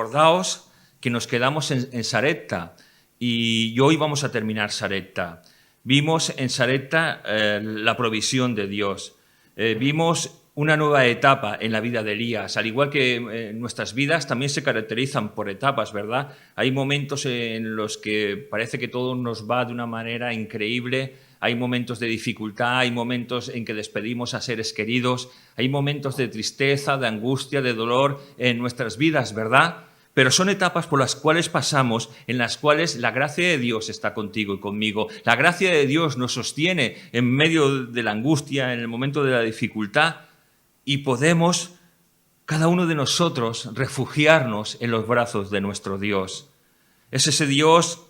Acordaos que nos quedamos en Sarepta y hoy vamos a terminar Sarepta. Vimos en Sarepta la provisión de Dios. Vimos una nueva etapa en la vida de Elías, al igual que nuestras vidas también se caracterizan por etapas, ¿verdad? Hay momentos en los que parece que todo nos va de una manera increíble, hay momentos de dificultad, hay momentos en que despedimos a seres queridos, hay momentos de tristeza, de angustia, de dolor en nuestras vidas, ¿verdad? Pero son etapas por las cuales pasamos, en las cuales la gracia de Dios está contigo y conmigo. La gracia de Dios nos sostiene en medio de la angustia, en el momento de la dificultad, y podemos, cada uno de nosotros, refugiarnos en los brazos de nuestro Dios. Es ese Dios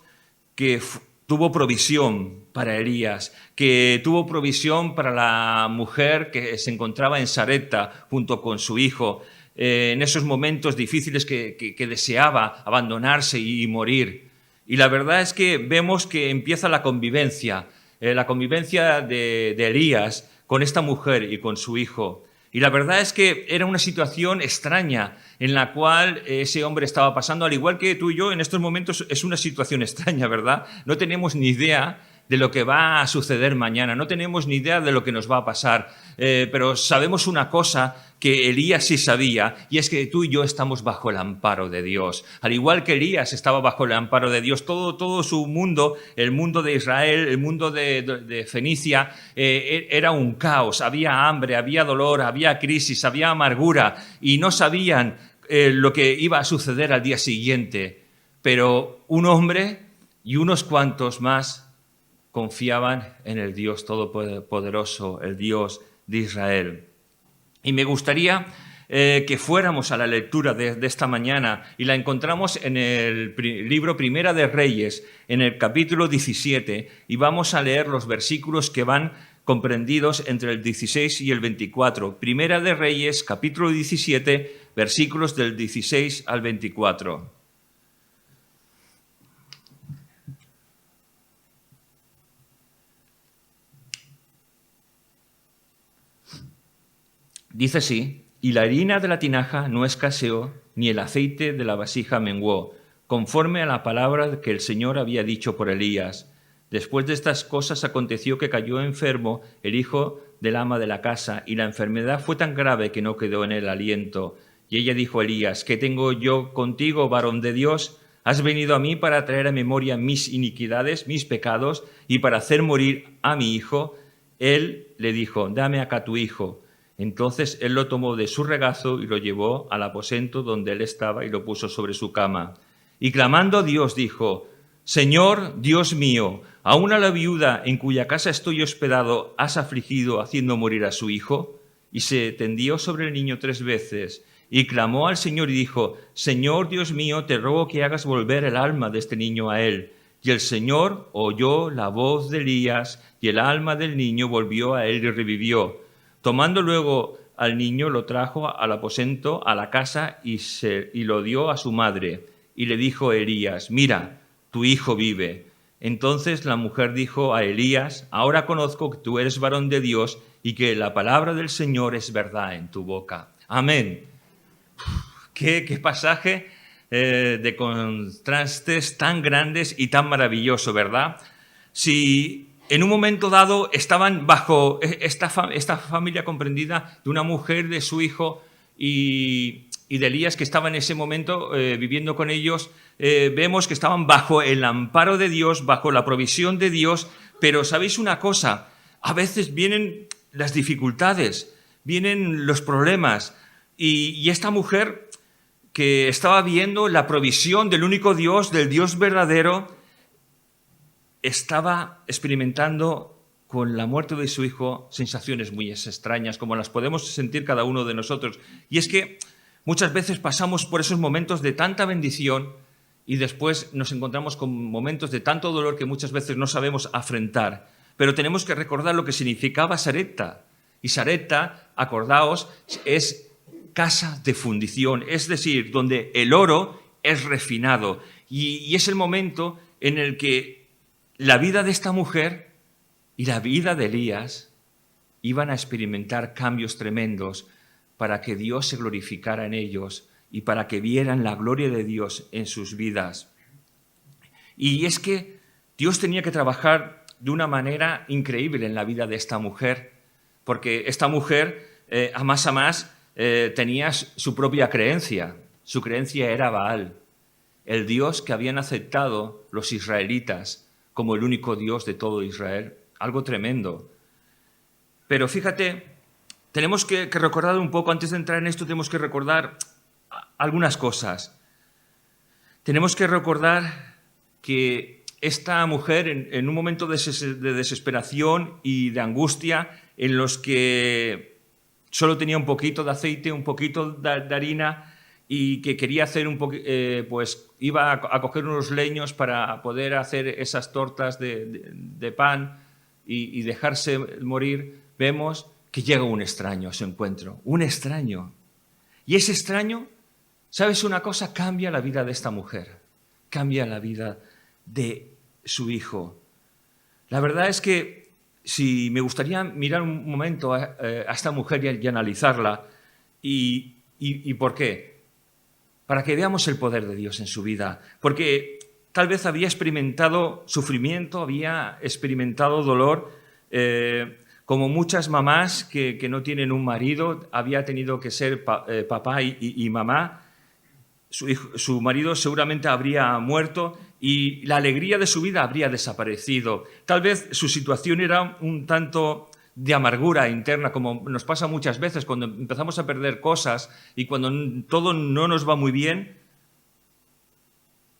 que tuvo provisión para Elías, que tuvo provisión para la mujer que se encontraba en Sarepta junto con su hijo, en esos momentos difíciles que deseaba abandonarse y morir. Y la verdad es que vemos que empieza la convivencia de Elías con esta mujer y con su hijo. Y la verdad es que era una situación extraña en la cual ese hombre estaba pasando, al igual que tú y yo en estos momentos es una situación extraña, ¿verdad? No tenemos ni idea de lo que va a suceder mañana, no tenemos ni idea de lo que nos va a pasar, pero sabemos una cosa que Elías sí sabía, y es que tú y yo estamos bajo el amparo de Dios. Al igual que Elías estaba bajo el amparo de Dios, todo su mundo, el mundo de Israel, el mundo de Fenicia, era un caos. Había hambre, había dolor, había crisis, había amargura, y no sabían lo que iba a suceder al día siguiente. Pero un hombre y unos cuantos más confiaban en el Dios Todopoderoso, el Dios de Israel. Y me gustaría que fuéramos a la lectura de esta mañana y la encontramos en el libro Primera de Reyes, en el capítulo 17, y vamos a leer los versículos que van comprendidos entre el 16 y el 24. Primera de Reyes, capítulo 17, versículos del 16 al 24. Dice así: y la harina de la tinaja no escaseó, ni el aceite de la vasija menguó, conforme a la palabra que el Señor había dicho por Elías. Después de estas cosas aconteció que cayó enfermo el hijo del ama de la casa, y la enfermedad fue tan grave que no quedó en él aliento. Y ella dijo a Elías: ¿qué tengo yo contigo, varón de Dios? ¿Has venido a mí para traer a memoria mis iniquidades, mis pecados, y para hacer morir a mi hijo? Él le dijo: dame acá tu hijo. Entonces él lo tomó de su regazo y lo llevó al aposento donde él estaba y lo puso sobre su cama. Y clamando a Dios dijo: Señor, Dios mío, ¿aún a la viuda en cuya casa estoy hospedado has afligido haciendo morir a su hijo? Y se tendió sobre el niño 3 veces y clamó al Señor y dijo: Señor, Dios mío, te ruego que hagas volver el alma de este niño a él. Y el Señor oyó la voz de Elías y el alma del niño volvió a él y revivió. Tomando luego al niño, lo trajo al aposento, a la casa, y lo dio a su madre. Y le dijo a Elías: mira, tu hijo vive. Entonces la mujer dijo a Elías: ahora conozco que tú eres varón de Dios y que la palabra del Señor es verdad en tu boca. Amén. Qué pasaje de contrastes tan grandes y tan maravilloso, ¿verdad? Si en un momento dado estaban bajo esta familia comprendida de una mujer, de su hijo y de Elías, que estaba en ese momento viviendo con ellos, vemos que estaban bajo el amparo de Dios, bajo la provisión de Dios. Pero ¿sabéis una cosa? A veces vienen las dificultades, vienen los problemas, y esta mujer que estaba viendo la provisión del único Dios, del Dios verdadero, estaba experimentando con la muerte de su hijo sensaciones muy extrañas, como las podemos sentir cada uno de nosotros. Y es que muchas veces pasamos por esos momentos de tanta bendición y después nos encontramos con momentos de tanto dolor que muchas veces no sabemos afrontar. Pero tenemos que recordar lo que significaba Sarepta. Y Sarepta, acordaos, es casa de fundición, es decir, donde el oro es refinado. Y es el momento en el que la vida de esta mujer y la vida de Elías iban a experimentar cambios tremendos para que Dios se glorificara en ellos y para que vieran la gloria de Dios en sus vidas. Y es que Dios tenía que trabajar de una manera increíble en la vida de esta mujer, porque esta mujer, a más, tenía su propia creencia. Su creencia era Baal, el Dios que habían aceptado los israelitas como el único Dios de todo Israel. Algo tremendo. Pero fíjate, tenemos que recordar un poco, antes de entrar en esto, tenemos que recordar algunas cosas. Tenemos que recordar que esta mujer, en un momento de desesperación y de angustia, en los que solo tenía un poquito de aceite, un poquito de harina, y que quería hacer pues iba a coger unos leños para poder hacer esas tortas de pan y dejarse morir, vemos que llega un extraño a su encuentro, un extraño. Y ese extraño, ¿sabes una cosa? Cambia la vida de esta mujer, cambia la vida de su hijo. La verdad es que si me gustaría mirar un momento a esta mujer y analizarla, ¿y por qué? Para que veamos el poder de Dios en su vida, porque tal vez había experimentado sufrimiento, había experimentado dolor, como muchas mamás que no tienen un marido, había tenido que ser papá y mamá. Su marido seguramente habría muerto y la alegría de su vida habría desaparecido. Tal vez su situación era un tanto de amargura interna, como nos pasa muchas veces cuando empezamos a perder cosas y cuando todo no nos va muy bien.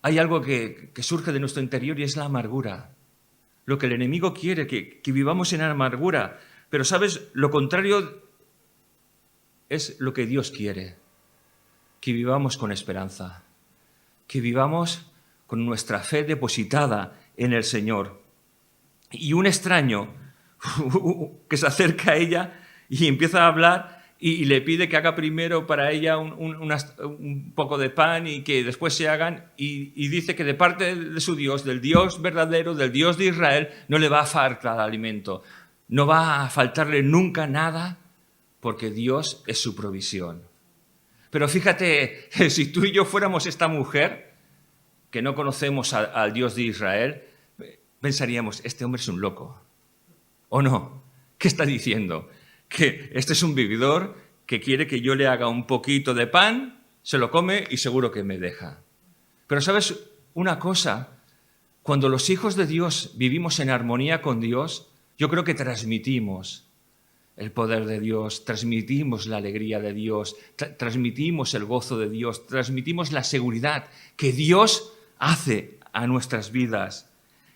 Hay algo que surge de nuestro interior y es la amargura. Lo que el enemigo quiere, que vivamos en amargura. Pero, ¿sabes? Lo contrario es lo que Dios quiere. Que vivamos con esperanza. Que vivamos con nuestra fe depositada en el Señor. Y un extraño que se acerca a ella y empieza a hablar y le pide que haga primero para ella un poco de pan y que después se hagan, y dice que de parte de su Dios, del Dios verdadero, del Dios de Israel, no le va a faltar alimento, no va a faltarle nunca nada, porque Dios es su provisión. Pero fíjate, si tú y yo fuéramos esta mujer, que no conocemos al Dios de Israel, pensaríamos, este hombre es un loco. ¿O no? ¿Qué está diciendo? Que este es un vividor que quiere que yo le haga un poquito de pan, se lo come y seguro que me deja. Pero ¿sabes una cosa? Cuando los hijos de Dios vivimos en armonía con Dios, yo creo que transmitimos el poder de Dios, transmitimos la alegría de Dios, transmitimos el gozo de Dios, transmitimos la seguridad que Dios hace a nuestras vidas.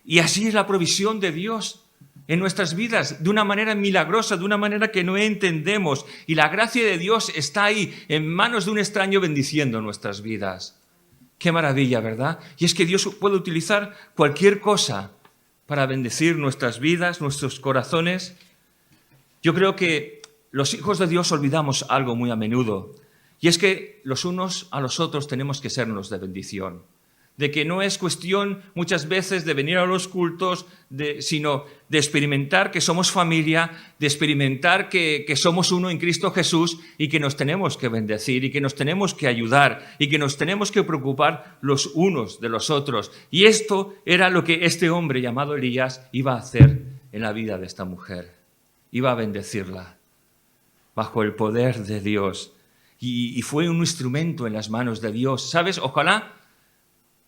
Y así es la provisión de Dios en nuestras vidas, de una manera milagrosa, de una manera que no entendemos. Y la gracia de Dios está ahí, en manos de un extraño, bendiciendo nuestras vidas. Qué maravilla, ¿verdad? Y es que Dios puede utilizar cualquier cosa para bendecir nuestras vidas, nuestros corazones. Yo creo que los hijos de Dios olvidamos algo muy a menudo, y es que los unos a los otros tenemos que sernos de bendición. De que no es cuestión muchas veces de venir a los cultos, sino de experimentar que somos familia, de experimentar que somos uno en Cristo Jesús y que nos tenemos que bendecir y que nos tenemos que ayudar y que nos tenemos que preocupar los unos de los otros. Y esto era lo que este hombre llamado Elías iba a hacer en la vida de esta mujer. Iba a bendecirla bajo el poder de Dios. Y fue un instrumento en las manos de Dios. ¿Sabes? Ojalá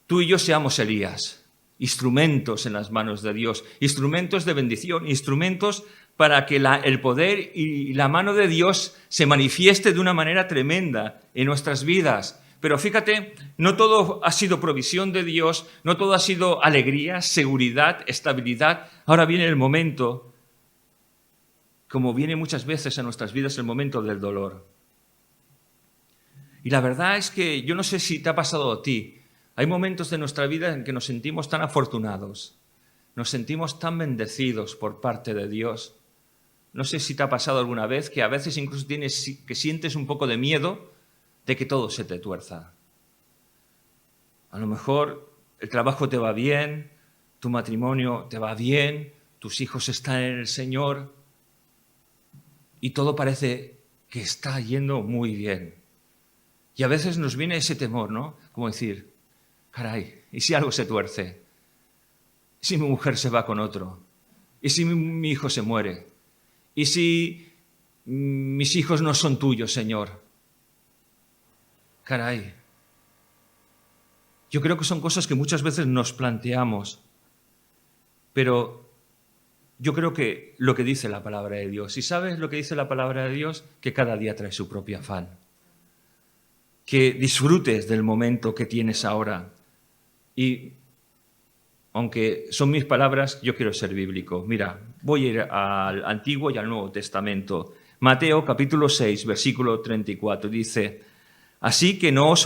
tú y yo seamos Elías, instrumentos en las manos de Dios, instrumentos de bendición, instrumentos para que el poder y la mano de Dios se manifieste de una manera tremenda en nuestras vidas. Pero fíjate, no todo ha sido provisión de Dios, no todo ha sido alegría, seguridad, estabilidad. Ahora viene el momento, como viene muchas veces en nuestras vidas, el momento del dolor. Y la verdad es que yo no sé si te ha pasado a ti. Hay momentos de nuestra vida en que nos sentimos tan afortunados, nos sentimos tan bendecidos por parte de Dios. No sé si te ha pasado alguna vez que a veces incluso sientes un poco de miedo de que todo se te tuerza. A lo mejor el trabajo te va bien, tu matrimonio te va bien, tus hijos están en el Señor y todo parece que está yendo muy bien. Y a veces nos viene ese temor, ¿no? Como decir, caray, ¿y si algo se tuerce? ¿Y si mi mujer se va con otro? ¿Y si mi hijo se muere? ¿Y si mis hijos no son tuyos, Señor? Caray. Yo creo que son cosas que muchas veces nos planteamos, pero yo creo que lo que dice la palabra de Dios, ¿y sabes lo que dice la palabra de Dios? Que cada día trae su propio afán. Que disfrutes del momento que tienes ahora. Y aunque son mis palabras, yo quiero ser bíblico. Mira, voy a ir al Antiguo y al Nuevo Testamento. Mateo capítulo 6, versículo 34, dice, así que no os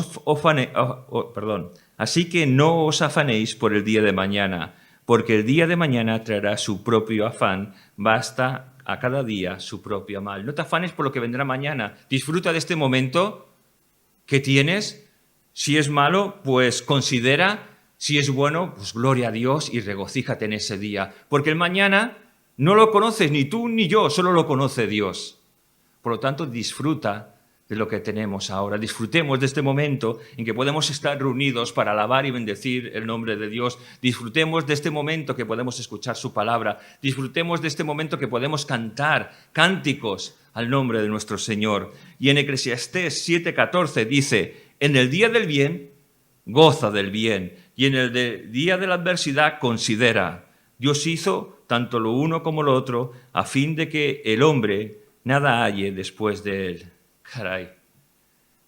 afanéis por el día de mañana, porque el día de mañana traerá su propio afán, basta a cada día su propio mal. No te afanes por lo que vendrá mañana, disfruta de este momento que tienes. Si es malo, pues considera, si es bueno, pues gloria a Dios y regocíjate en ese día, porque el mañana no lo conoces ni tú ni yo, solo lo conoce Dios. Por lo tanto, disfruta de lo que tenemos ahora. Disfrutemos de este momento en que podemos estar reunidos para alabar y bendecir el nombre de Dios. Disfrutemos de este momento que podemos escuchar su palabra. Disfrutemos de este momento que podemos cantar cánticos al nombre de nuestro Señor. Y en Eclesiastés 7:14 dice, en el día del bien, goza del bien, y en el día de la adversidad, considera. Dios hizo tanto lo uno como lo otro, a fin de que el hombre nada halle después de él. Caray,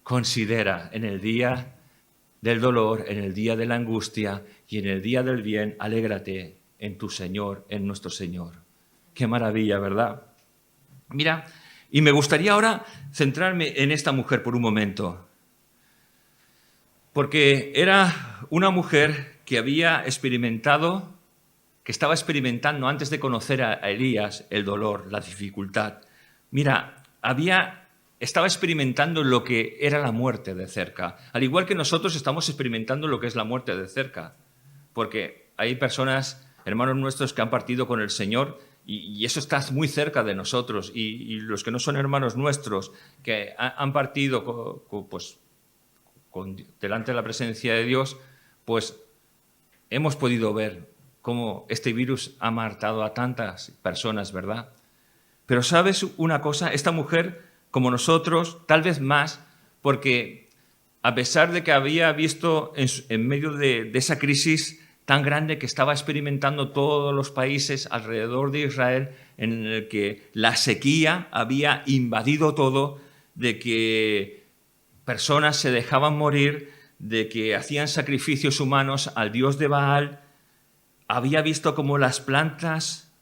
considera en el día del dolor, en el día de la angustia y en el día del bien, alégrate en tu Señor, en nuestro Señor. Qué maravilla, ¿verdad? Mira, y me gustaría ahora centrarme en esta mujer por un momento, porque era una mujer que había experimentado, que estaba experimentando antes de conocer a Elías el dolor, la dificultad. Mira, estaba experimentando lo que era la muerte de cerca, al igual que nosotros estamos experimentando lo que es la muerte de cerca, porque hay personas, hermanos nuestros, que han partido con el Señor y eso está muy cerca de nosotros, y los que no son hermanos nuestros, que han partido delante de la presencia de Dios, pues hemos podido ver cómo este virus ha matado a tantas personas, ¿verdad? Pero ¿sabes una cosa? Esta mujer, como nosotros, tal vez más, porque a pesar de que había visto en medio de esa crisis tan grande que estaba experimentando todos los países alrededor de Israel, en el que la sequía había invadido todo, de que personas se dejaban morir, de que hacían sacrificios humanos al dios de Baal, había visto cómo las plantas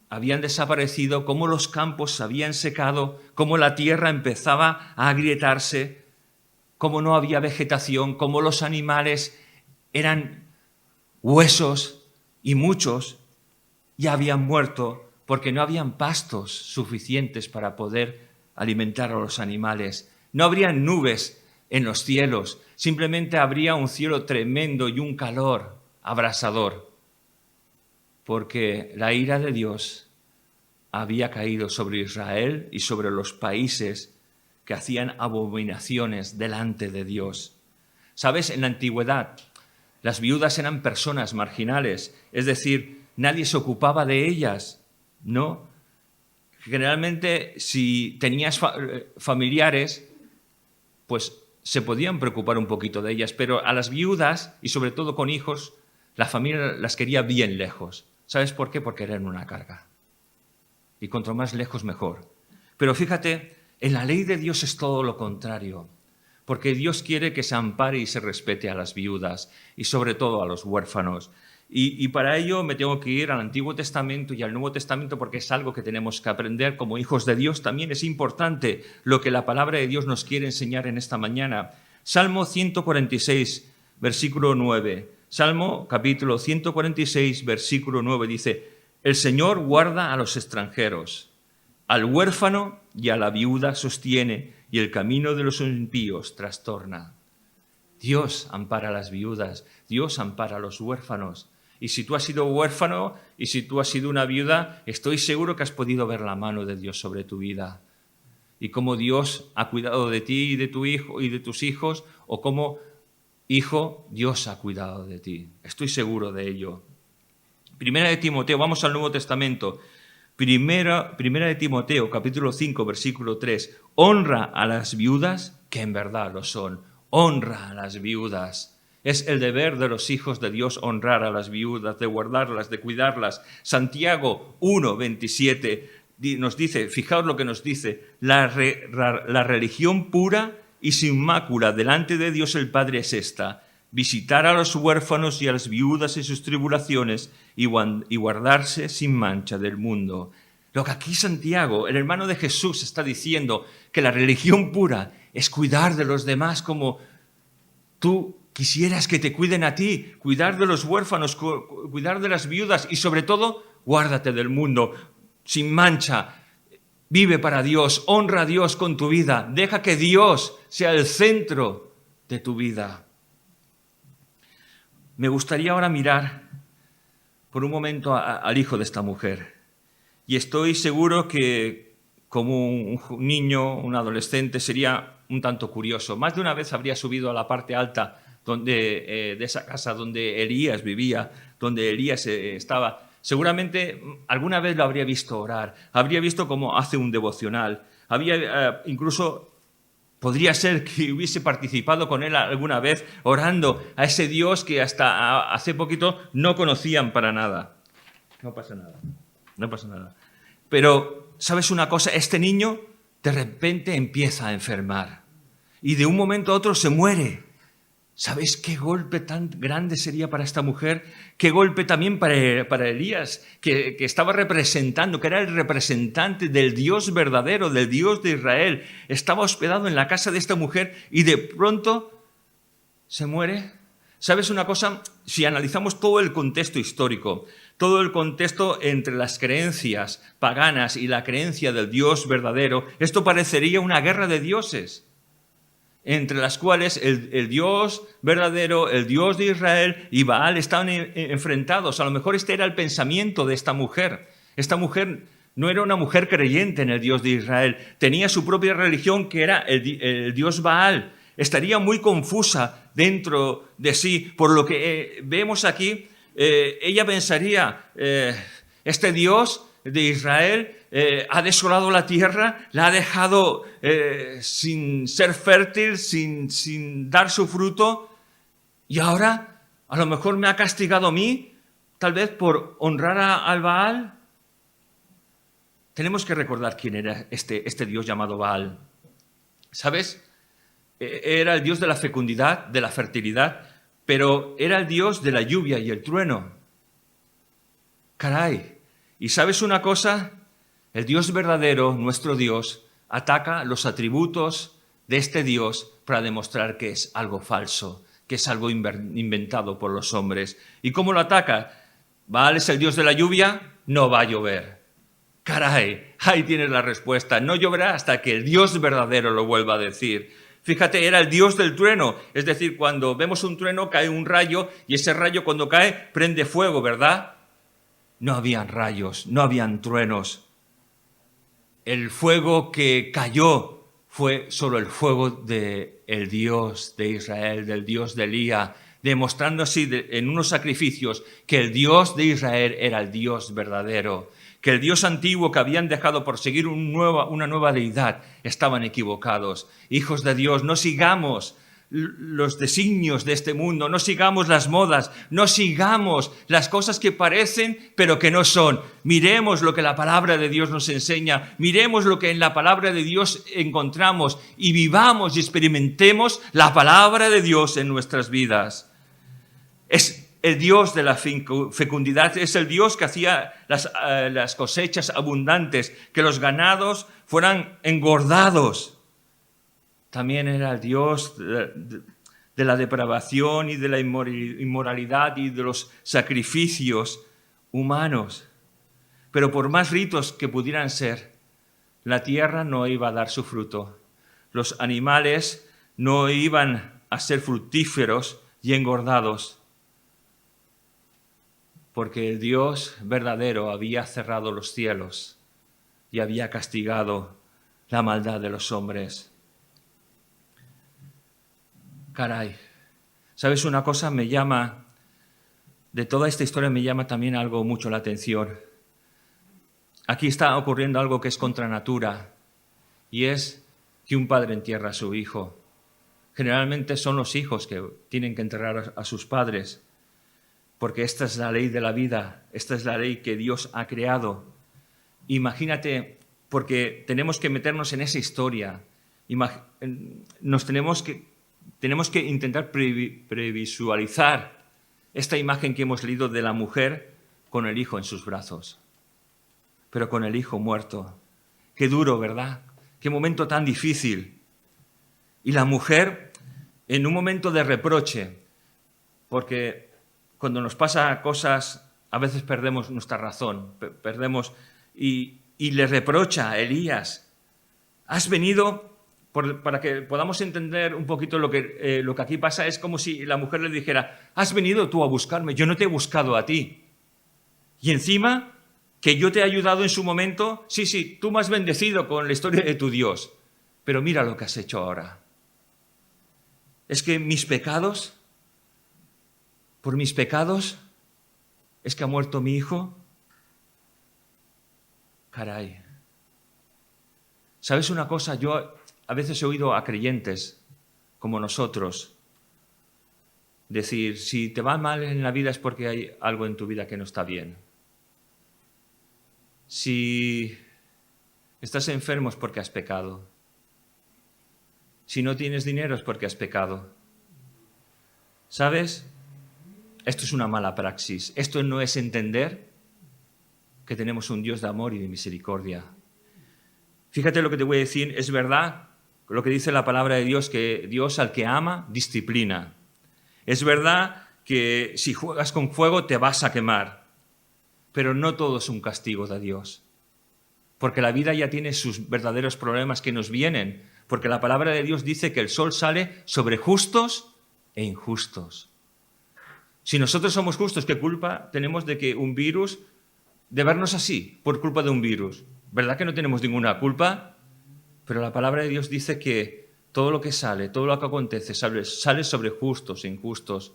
habían desaparecido, cómo los campos se habían secado, cómo la tierra empezaba a agrietarse, cómo no había vegetación, cómo los animales eran huesos y muchos ya habían muerto porque no habían pastos suficientes para poder alimentar a los animales. No habrían nubes en los cielos, simplemente habría un cielo tremendo y un calor abrasador, porque la ira de Dios había caído sobre Israel y sobre los países que hacían abominaciones delante de Dios. ¿Sabes? En la antigüedad, las viudas eran personas marginales, es decir, nadie se ocupaba de ellas, ¿no? Generalmente, si tenías familiares, pues se podían preocupar un poquito de ellas, pero a las viudas, y sobre todo con hijos, la familia las quería bien lejos. ¿Sabes por qué? Porque eran una carga. Y cuanto más lejos, mejor. Pero fíjate, en la ley de Dios es todo lo contrario, porque Dios quiere que se ampare y se respete a las viudas y sobre todo a los huérfanos. Y para ello me tengo que ir al Antiguo Testamento y al Nuevo Testamento, porque es algo que tenemos que aprender como hijos de Dios. También es importante lo que la palabra de Dios nos quiere enseñar en esta mañana. Salmo 146, versículo 9. Salmo capítulo 146, versículo 9 dice: el Señor guarda a los extranjeros, al huérfano y a la viuda sostiene, y el camino de los impíos trastorna. Dios ampara a las viudas, Dios ampara a los huérfanos. Y si tú has sido huérfano y si tú has sido una viuda, estoy seguro que has podido ver la mano de Dios sobre tu vida. y cómo Dios ha cuidado de ti y de tu hijo y de tus hijos, o cómo, hijo, Dios ha cuidado de ti. Estoy seguro de ello. Primera de Timoteo, vamos al Nuevo Testamento. Primera de Timoteo, capítulo 5, versículo 3. Honra a las viudas, que en verdad lo son. Honra a las viudas. Es el deber de los hijos de Dios honrar a las viudas, de guardarlas, de cuidarlas. Santiago 1, 27 nos dice, fijaos lo que nos dice, la religión pura y sin mácula delante de Dios el Padre es esta: visitar a los huérfanos y a las viudas en sus tribulaciones y guardarse sin mancha del mundo. Lo que aquí Santiago, el hermano de Jesús, está diciendo, que la religión pura es cuidar de los demás como tú quisieras que te cuiden a ti, cuidar de los huérfanos, cuidar de las viudas y sobre todo, guárdate del mundo, sin mancha. Vive para Dios, honra a Dios con tu vida, deja que Dios sea el centro de tu vida. Me gustaría ahora mirar por un momento al hijo de esta mujer. Y estoy seguro que como un niño, un adolescente, sería un tanto curioso. Más de una vez habría subido a la parte alta de esa casa donde Elías vivía, donde Elías estaba. Seguramente alguna vez lo habría visto orar, habría visto cómo hace un devocional, incluso podría ser que hubiese participado con él alguna vez orando a ese Dios que hasta hace poquito no conocían para nada. No pasa nada, no pasa nada. Pero, ¿sabes una cosa? Este niño de repente empieza a enfermar y de un momento a otro se muere. ¿Sabéis qué golpe tan grande sería para esta mujer? ¿Qué golpe también para Elías, que estaba representando, que era el representante del Dios verdadero, del Dios de Israel? Estaba hospedado en la casa de esta mujer y de pronto se muere. ¿Sabes una cosa? Si analizamos todo el contexto histórico, todo el contexto entre las creencias paganas y la creencia del Dios verdadero, esto parecería una guerra de dioses, entre las cuales el Dios verdadero, el Dios de Israel y Baal estaban enfrentados. A lo mejor este era el pensamiento de esta mujer. Esta mujer no era una mujer creyente en el Dios de Israel, tenía su propia religión que era el Dios Baal. Estaría muy confusa dentro de sí. Por lo que vemos aquí, ella pensaría, este Dios de Israel ha desolado la tierra, la ha dejado sin ser fértil, sin dar su fruto, y ahora a lo mejor me ha castigado a mí, tal vez por honrar al Baal. Tenemos que recordar quién era este Dios llamado Baal. ¿Sabes? Era el Dios de la fecundidad, de la fertilidad, pero era el Dios de la lluvia y el trueno. Caray. ¿Y sabes una cosa? El Dios verdadero, nuestro Dios, ataca los atributos de este Dios para demostrar que es algo falso, que es algo inventado por los hombres. ¿Y cómo lo ataca? ¿Baal es el Dios de la lluvia? No va a llover. Caray, ahí tienes la respuesta. No lloverá hasta que el Dios verdadero lo vuelva a decir. Fíjate, era el Dios del trueno. Es decir, cuando vemos un trueno cae un rayo y ese rayo cuando cae prende fuego, ¿verdad? No habían rayos, no habían truenos. El fuego que cayó fue solo el fuego del Dios de Israel, del Dios de Elías, demostrando así en unos sacrificios que el Dios de Israel era el Dios verdadero, que el Dios antiguo que habían dejado por seguir una nueva deidad estaban equivocados. Hijos de Dios, no sigamos los designios de este mundo, no sigamos las modas, no sigamos las cosas que parecen pero que no son. Miremos lo que la palabra de Dios nos enseña, miremos lo que en la palabra de Dios encontramos y vivamos y experimentemos la palabra de Dios en nuestras vidas. Es el Dios de la fecundidad, es el Dios que hacía las cosechas abundantes, que los ganados fueran engordados. También era el Dios de la depravación y de la inmoralidad y de los sacrificios humanos. Pero por más ritos que pudieran ser, la tierra no iba a dar su fruto. Los animales no iban a ser fructíferos y engordados, porque el Dios verdadero había cerrado los cielos y había castigado la maldad de los hombres. Caray, ¿sabes una cosa? De toda esta historia me llama también algo mucho la atención. Aquí está ocurriendo algo que es contra natura, y es que un padre entierra a su hijo. Generalmente son los hijos que tienen que enterrar a sus padres, porque esta es la ley de la vida, esta es la ley que Dios ha creado. Imagínate, porque tenemos que meternos en esa historia, tenemos que intentar previsualizar esta imagen que hemos leído de la mujer con el hijo en sus brazos, pero con el hijo muerto. Qué duro, ¿verdad? Qué momento tan difícil. Y la mujer, en un momento de reproche, porque cuando nos pasa cosas, a veces perdemos nuestra razón, y le reprocha a Elías: has venido, para que podamos entender un poquito lo que aquí pasa, es como si la mujer le dijera: has venido tú a buscarme, yo no te he buscado a ti. Y encima, que yo te he ayudado en su momento, sí, tú me has bendecido con la historia de tu Dios, pero mira lo que has hecho ahora. Es que por mis pecados, es que ha muerto mi hijo. Caray. ¿Sabes una cosa? Yo a veces he oído a creyentes como nosotros decir: si te va mal en la vida es porque hay algo en tu vida que no está bien. Si estás enfermo es porque has pecado. Si no tienes dinero es porque has pecado. ¿Sabes? Esto es una mala praxis. Esto no es entender que tenemos un Dios de amor y de misericordia. Fíjate lo que te voy a decir. Es verdad lo que dice la palabra de Dios, que Dios al que ama disciplina. Es verdad que si juegas con fuego te vas a quemar. Pero no todo es un castigo de Dios, porque la vida ya tiene sus verdaderos problemas que nos vienen, porque la palabra de Dios dice que el sol sale sobre justos e injustos. Si nosotros somos justos, ¿qué culpa tenemos de que un virus, de vernos así, por culpa de un virus? ¿Verdad que no tenemos ninguna culpa? Pero la palabra de Dios dice que todo lo que sale, todo lo que acontece, sale sobre justos e injustos.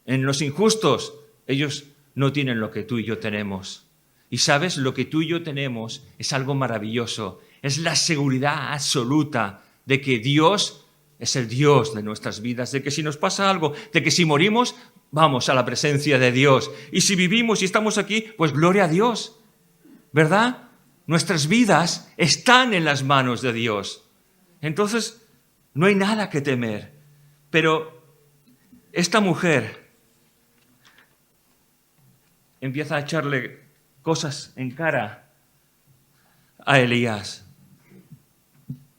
En los injustos, ellos no tienen lo que tú y yo tenemos. Y sabes, lo que tú y yo tenemos es algo maravilloso. Es la seguridad absoluta de que Dios es el Dios de nuestras vidas, de que si nos pasa algo, de que si morimos, vamos a la presencia de Dios. Y si vivimos y estamos aquí, pues gloria a Dios, ¿verdad? Nuestras vidas están en las manos de Dios. Entonces, no hay nada que temer. Pero esta mujer empieza a echarle cosas en cara a Elías.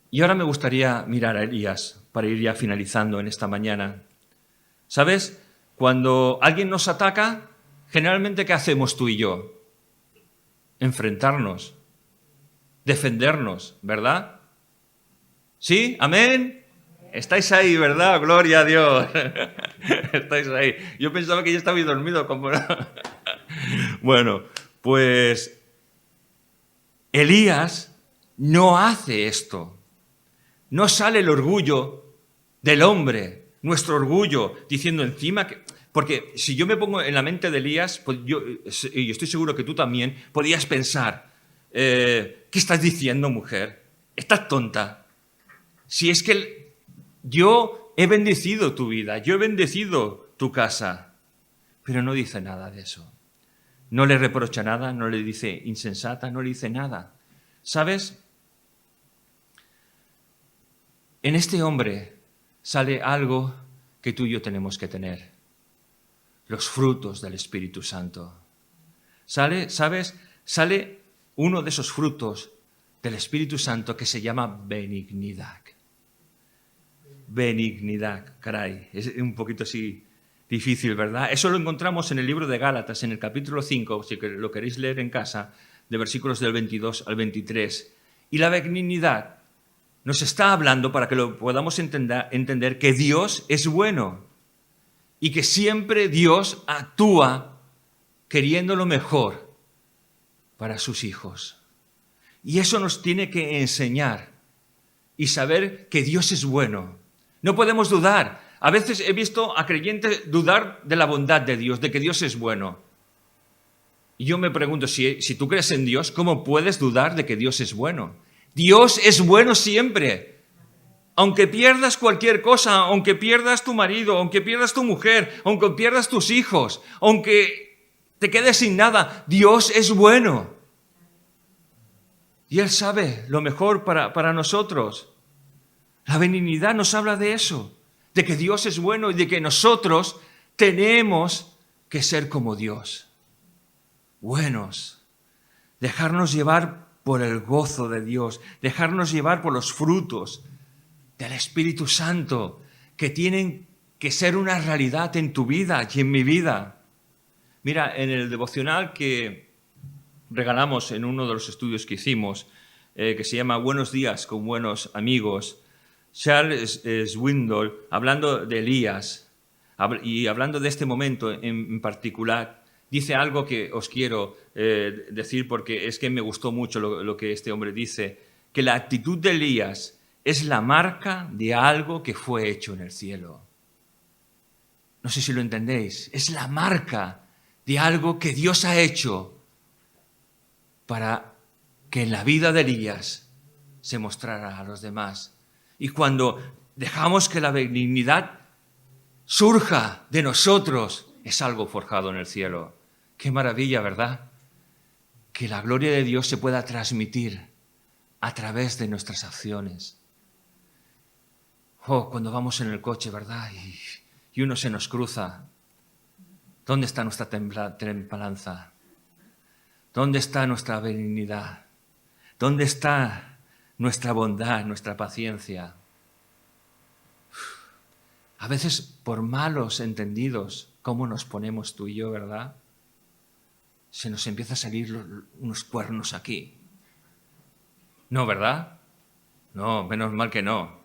Y ahora me gustaría mirar a Elías para ir ya finalizando en esta mañana. ¿Sabes? Cuando alguien nos ataca, generalmente, ¿qué hacemos tú y yo? Enfrentarnos, defendernos, ¿verdad? ¿Sí? ¿Amén? Estáis ahí, ¿verdad? Gloria a Dios. Estáis ahí. Yo pensaba que ya estabais dormido. Como... Bueno, pues Elías no hace esto. No sale el orgullo del hombre, nuestro orgullo, diciendo encima que... Porque si yo me pongo en la mente de Elías, pues y estoy seguro que tú también, podías pensar, ¿qué estás diciendo, mujer? ¿Estás tonta? Si es que yo he bendecido tu vida, yo he bendecido tu casa, pero no dice nada de eso. No le reprocha nada, no le dice insensata, no le dice nada. ¿Sabes? En este hombre sale algo que tú y yo tenemos que tener. Los frutos del Espíritu Santo. ¿Sabes? Sale uno de esos frutos del Espíritu Santo que se llama benignidad. Benignidad, caray, es un poquito así difícil, ¿verdad? Eso lo encontramos en el libro de Gálatas, en el capítulo 5, si lo queréis leer en casa, de versículos del 22 al 23. Y la benignidad nos está hablando, para que lo podamos entender, que Dios es bueno y que siempre Dios actúa queriendo lo mejor para sus hijos. Y eso nos tiene que enseñar y saber que Dios es bueno. No podemos dudar. A veces he visto a creyentes dudar de la bondad de Dios, de que Dios es bueno. Y yo me pregunto, si tú crees en Dios, ¿cómo puedes dudar de que Dios es bueno? Dios es bueno siempre. Aunque pierdas cualquier cosa, aunque pierdas tu marido, aunque pierdas tu mujer, aunque pierdas tus hijos, aunque te quedes sin nada, Dios es bueno. Y Él sabe lo mejor para nosotros. La benignidad nos habla de eso, de que Dios es bueno y de que nosotros tenemos que ser como Dios. Buenos. Dejarnos llevar por el gozo de Dios, dejarnos llevar por los frutos del Espíritu Santo que tienen que ser una realidad en tu vida y en mi vida. Mira, en el devocional que regalamos en uno de los estudios que hicimos, que se llama Buenos días con buenos amigos, Charles Swindoll, hablando de Elías y hablando de este momento en particular, dice algo que os quiero decir porque es que me gustó mucho lo que este hombre dice, que la actitud de Elías es la marca de algo que fue hecho en el cielo. No sé si lo entendéis, es la marca de algo que Dios ha hecho para que en la vida de Elías se mostrara a los demás. Y cuando dejamos que la benignidad surja de nosotros, es algo forjado en el cielo. Qué maravilla, ¿verdad? Que la gloria de Dios se pueda transmitir a través de nuestras acciones. Oh, cuando vamos en el coche, ¿verdad? Y uno se nos cruza. ¿Dónde está nuestra templanza? ¿Dónde está nuestra benignidad? ¿Dónde está nuestra bondad, nuestra paciencia? A veces, por malos entendidos, ¿cómo nos ponemos tú y yo, verdad? Se nos empieza a salir unos cuernos aquí. No, ¿verdad? No, menos mal que no.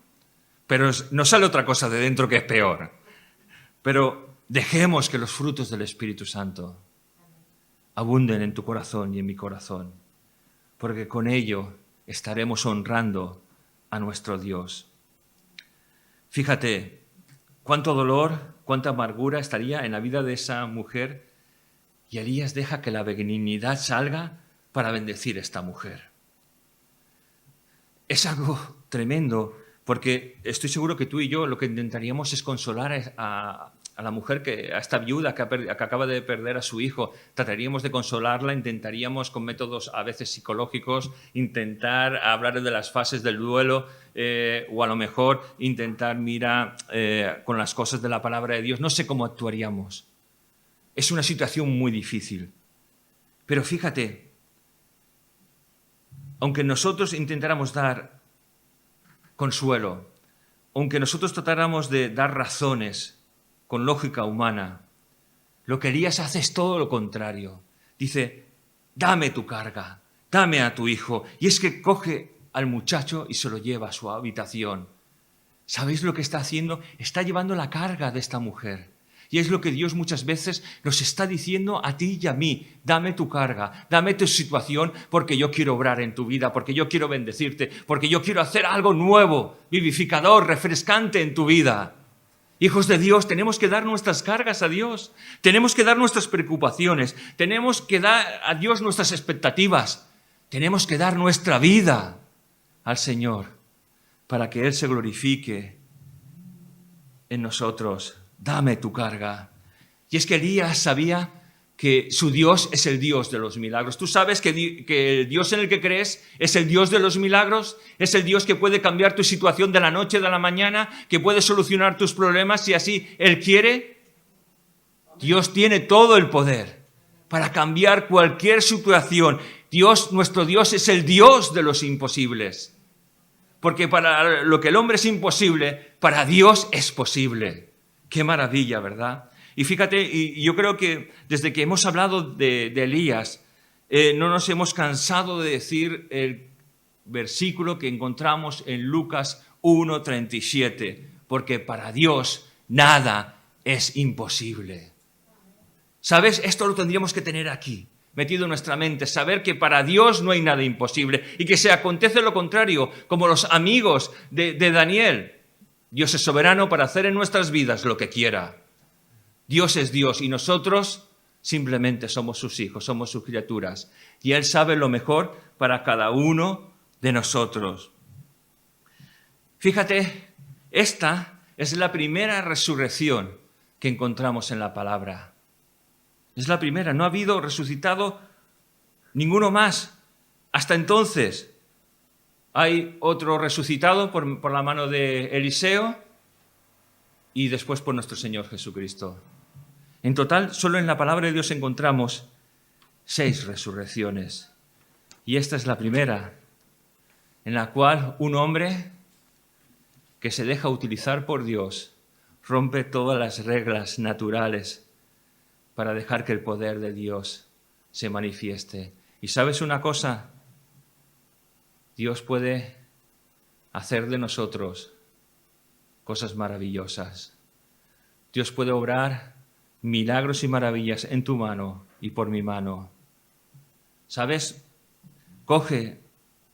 Pero nos sale otra cosa de dentro que es peor. Pero dejemos que los frutos del Espíritu Santo abunden en tu corazón y en mi corazón, porque con ello estaremos honrando a nuestro Dios. Fíjate, cuánto dolor, cuánta amargura estaría en la vida de esa mujer, y Elías deja que la benignidad salga para bendecir a esta mujer. Es algo tremendo, porque estoy seguro que tú y yo lo que intentaríamos es consolar a la mujer, a esta viuda que acaba de perder a su hijo. Trataríamos de consolarla, intentaríamos con métodos a veces psicológicos intentar hablar de las fases del duelo, o a lo mejor intentar con las cosas de la palabra de Dios. No sé cómo actuaríamos. Es una situación muy difícil. Pero fíjate, aunque nosotros intentáramos dar consuelo, aunque nosotros tratáramos de dar razones con lógica humana, lo que Elías hace es todo lo contrario. Dice, dame tu carga, dame a tu hijo. Y es que coge al muchacho y se lo lleva a su habitación. ¿Sabéis lo que está haciendo? Está llevando la carga de esta mujer. Y es lo que Dios muchas veces nos está diciendo a ti y a mí. Dame tu carga, dame tu situación, porque yo quiero obrar en tu vida, porque yo quiero bendecirte, porque yo quiero hacer algo nuevo, vivificador, refrescante en tu vida. Hijos de Dios, tenemos que dar nuestras cargas a Dios, tenemos que dar nuestras preocupaciones, tenemos que dar a Dios nuestras expectativas, tenemos que dar nuestra vida al Señor para que Él se glorifique en nosotros. Dame tu carga. Y es que Elías sabía que su Dios es el Dios de los milagros. ¿Tú sabes que el Dios en el que crees es el Dios de los milagros? Es el Dios que puede cambiar tu situación de la noche a la mañana, que puede solucionar tus problemas si así Él quiere. Dios tiene todo el poder para cambiar cualquier situación. Dios, nuestro Dios, es el Dios de los imposibles. Porque para lo que el hombre es imposible, para Dios es posible. Qué maravilla, ¿verdad? Y fíjate, y yo creo que desde que hemos hablado de Elías, no nos hemos cansado de decir el versículo que encontramos en Lucas 1:37, porque para Dios nada es imposible. ¿Sabes? Esto lo tendríamos que tener aquí. metido en nuestra mente, saber que para Dios no hay nada imposible y que se acontece lo contrario, como los amigos de Daniel. Dios es soberano para hacer en nuestras vidas lo que quiera. Dios es Dios y nosotros simplemente somos sus hijos, somos sus criaturas. Y Él sabe lo mejor para cada uno de nosotros. Fíjate, esta es la primera resurrección que encontramos en la palabra. Es la primera, no ha habido resucitado ninguno más. Hasta entonces hay otro resucitado por la mano de Eliseo y después por nuestro Señor Jesucristo. En total, solo en la palabra de Dios encontramos 6 resurrecciones. Y esta es la primera, en la cual un hombre que se deja utilizar por Dios rompe todas las reglas naturales para dejar que el poder de Dios se manifieste. ¿Y sabes una cosa? Dios puede hacer de nosotros cosas maravillosas. Dios puede obrar milagros y maravillas en tu mano y por mi mano. ¿Sabes? Coge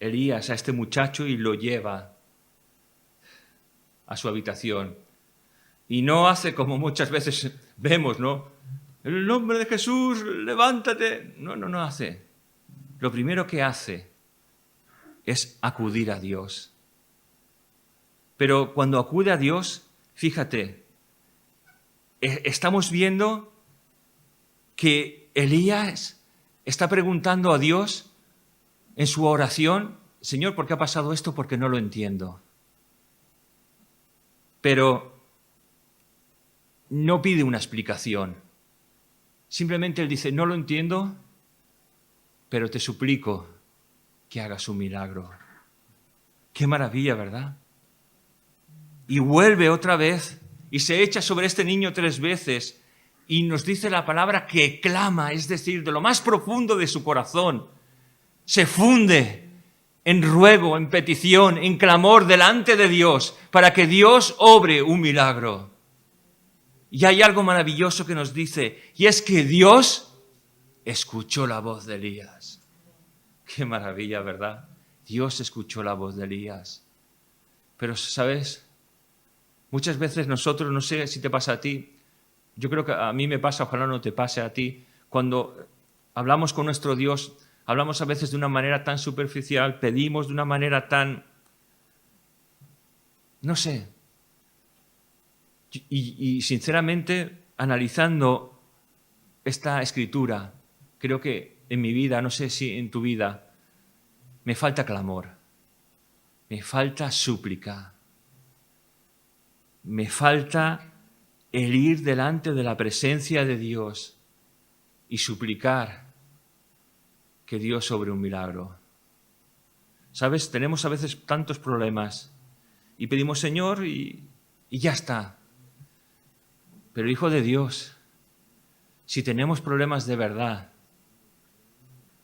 Elías a este muchacho y lo lleva a su habitación. Y no hace como muchas veces vemos, ¿no? En el nombre de Jesús, levántate. No hace. Lo primero que hace es acudir a Dios. Pero cuando acude a Dios, fíjate, estamos viendo que Elías está preguntando a Dios en su oración, Señor, ¿por qué ha pasado esto? Porque no lo entiendo. Pero no pide una explicación. Simplemente él dice, no lo entiendo, pero te suplico que hagas un milagro. Qué maravilla, ¿verdad? Y vuelve otra vez y se echa sobre este niño 3 veces y nos dice la palabra que clama, es decir, de lo más profundo de su corazón. Se funde en ruego, en petición, en clamor delante de Dios para que Dios obre un milagro. Y hay algo maravilloso que nos dice, y es que Dios escuchó la voz de Elías. Qué maravilla, ¿verdad? Dios escuchó la voz de Elías. Pero, ¿sabes? Muchas veces nosotros, no sé si te pasa a ti, yo creo que a mí me pasa, ojalá no te pase a ti, cuando hablamos con nuestro Dios, hablamos a veces de una manera tan superficial, pedimos de una manera tan, no sé. Y sinceramente, analizando esta escritura, creo que en mi vida, no sé si en tu vida, me falta clamor, me falta súplica, me falta el ir delante de la presencia de Dios y suplicar que Dios obre un milagro. ¿Sabes? Tenemos a veces tantos problemas y pedimos, Señor, y ya está. Pero hijo de Dios, si tenemos problemas de verdad,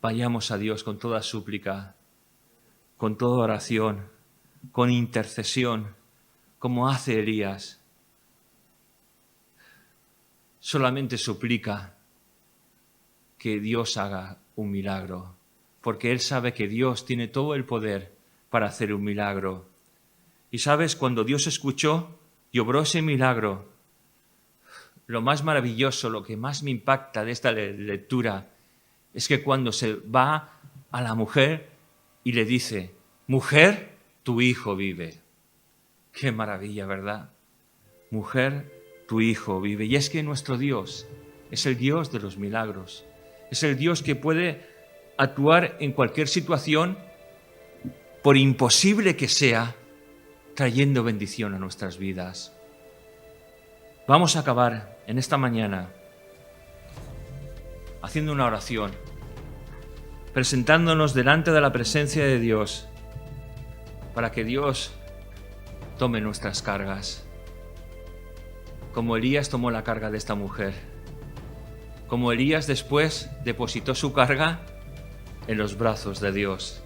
vayamos a Dios con toda súplica, con toda oración, con intercesión, como hace Elías. Solamente suplica que Dios haga un milagro, porque él sabe que Dios tiene todo el poder para hacer un milagro. Y sabes, cuando Dios escuchó y obró ese milagro, lo más maravilloso, lo que más me impacta de esta lectura es que cuando se va a la mujer y le dice, mujer, tu hijo vive. Qué maravilla, ¿verdad? Mujer, tu hijo vive. Y es que nuestro Dios es el Dios de los milagros. Es el Dios que puede actuar en cualquier situación, por imposible que sea, trayendo bendición a nuestras vidas. Vamos a acabar en esta mañana haciendo una oración, presentándonos delante de la presencia de Dios para que Dios tome nuestras cargas, como Elías tomó la carga de esta mujer, como Elías después depositó su carga en los brazos de Dios.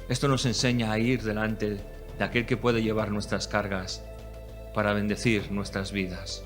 Esto nos enseña a ir delante de aquel que puede llevar nuestras cargas para bendecir nuestras vidas.